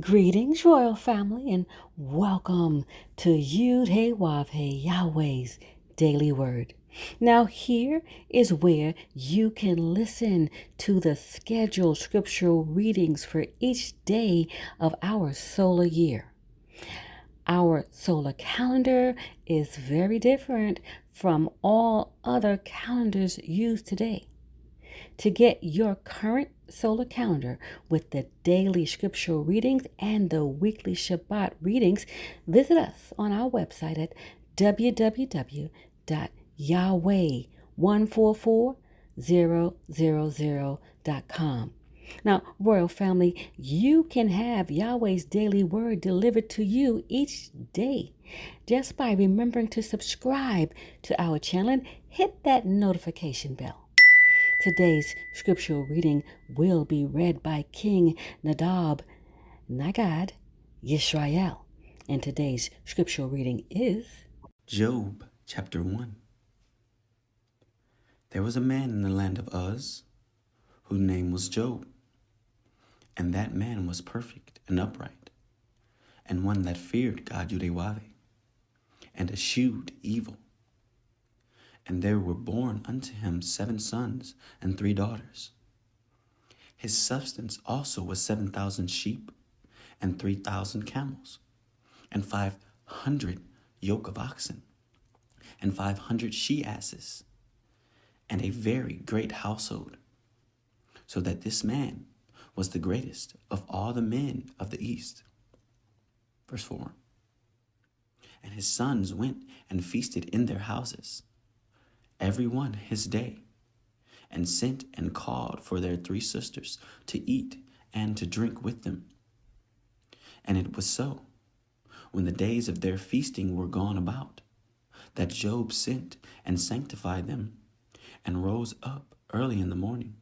Greetings, royal family, and welcome to Yahweh, Yahweh's Daily Word. Now, here is where you can listen to the scheduled scriptural readings for each day of our solar year. Our solar calendar is very different from all other calendars used today. To get your current solar calendar with the daily scriptural readings and the weekly Shabbat readings, visit us on our website at www.yahweh144000.com. Now, Royal Family, you can have Yahweh's daily word delivered to you each day just by remembering to subscribe to our channel and hit that notification bell. Today's scriptural reading will be read by King Nadab Nagad Yisrael. And today's scriptural reading is Job chapter 1. There was a man in the land of Uz, whose name was Job. And that man was perfect and upright, and one that feared God Yahweh, and eschewed evil. And there were born unto him 7 sons and 3 daughters. His substance also was 7,000 sheep, and 3,000 camels, and 500 yoke of oxen, and 500 she-asses, and a very great household, so that this man was the greatest of all the men of the east. Verse 4. And his sons went and feasted in their houses, every one his day, and sent and called for their 3 sisters to eat and to drink with them. And it was so, when the days of their feasting were gone about, that Job sent and sanctified them, and rose up early in the morning,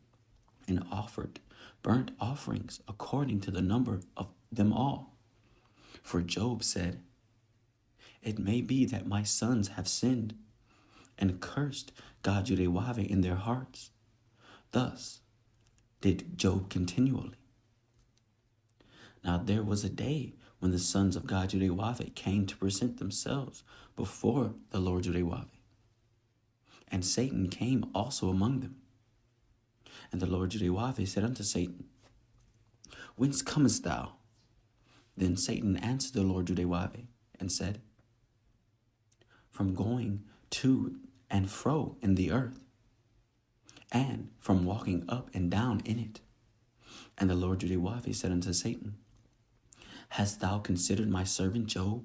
and offered burnt offerings according to the number of them all. For Job said, It may be that my sons have sinned, and cursed God Yahweh in their hearts. Thus did Job continually. Now there was a day when the sons of God Yahweh came to present themselves before the Lord Yahweh. And Satan came also among them. And the Lord Yahweh said unto Satan, Whence comest thou? Then Satan answered the Lord Yahweh and said, From going to and fro in the earth, and from walking up and down in it. And the Lord Yahweh said unto Satan, Hast thou considered my servant Job,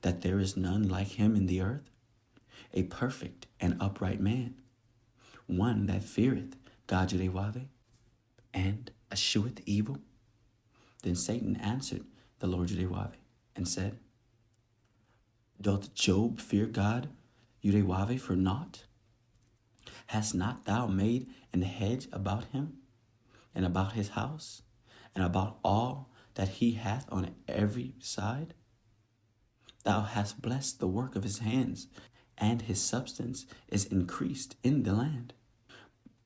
that there is none like him in the earth, a perfect and upright man, one that feareth God Yahweh, and escheweth evil? Then Satan answered the Lord Yahweh and said, Doth Job fear God Yahweh for naught? Hast not thou made an hedge about him, and about his house, and about all that he hath on every side? Thou hast blessed the work of his hands, and his substance is increased in the land.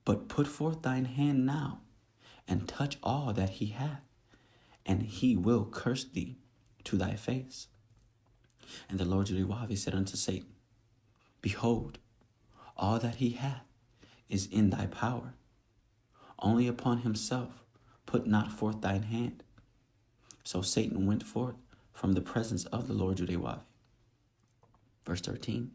But put forth thine hand now, and touch all that he hath, and he will curse thee to thy face. And the Lord Yahweh said unto Satan, Behold, all that he hath is in thy power. Only upon himself put not forth thine hand. So Satan went forth from the presence of the Lord Yahweh. Verse 13.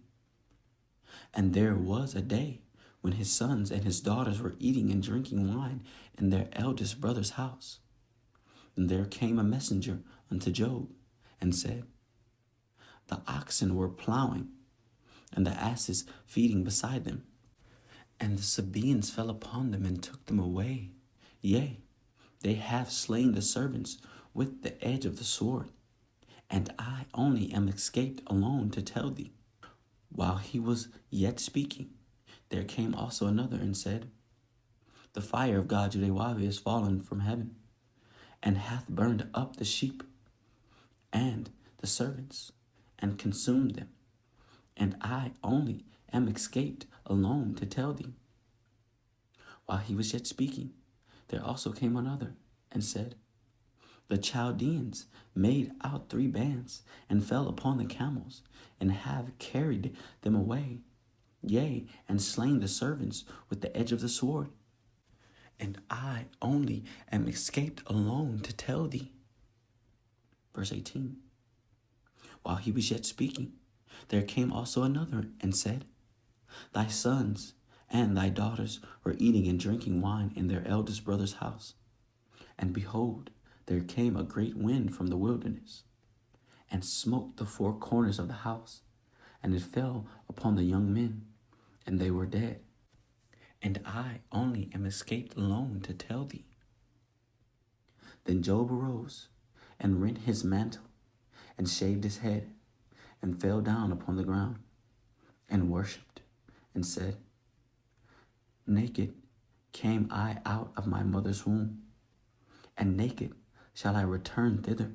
And there was a day when his sons and his daughters were eating and drinking wine in their eldest brother's house. And there came a messenger unto Job, and said, The oxen were plowing, and the asses feeding beside them. And the Sabaeans fell upon them and took them away. Yea, they have slain the servants with the edge of the sword. And I only am escaped alone to tell thee. While he was yet speaking, there came also another and said, The fire of God Yahweh is fallen from heaven, and hath burned up the sheep and the servants, and consumed them. And I only am escaped alone to tell thee. While he was yet speaking, there also came another and said, The Chaldeans made out 3 bands, and fell upon the camels, and have carried them away, yea, and slain the servants with the edge of the sword. And I only am escaped alone to tell thee. Verse 18. While he was yet speaking, there came also another, and said, Thy sons and thy daughters were eating and drinking wine in their eldest brother's house. And behold, there came a great wind from the wilderness, and smote the 4 corners of the house, and it fell upon the young men, and they were dead. And I only am escaped alone to tell thee. Then Job arose, and rent his mantle, and shaved his head, and fell down upon the ground, and worshipped, and said, Naked came I out of my mother's womb, and naked shall I return thither.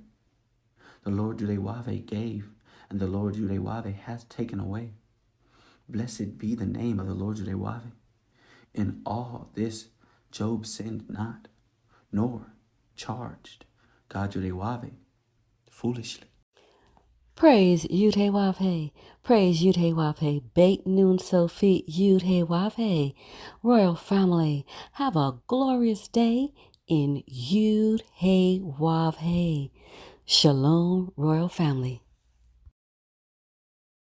The Lord Yahweh gave, and the Lord Yahweh hath taken away. Blessed be the name of the Lord Yahweh. In all this Job sinned not, nor charged God Yahweh foolishly. Praise Yud-Heh-Wav-Heh. Praise Yud-Heh-Wav-Heh. Beit Nun Sophie Yud-Heh-Wav-Heh. Royal family, have a glorious day in Yud-Heh-Wav-Heh. Shalom, royal family.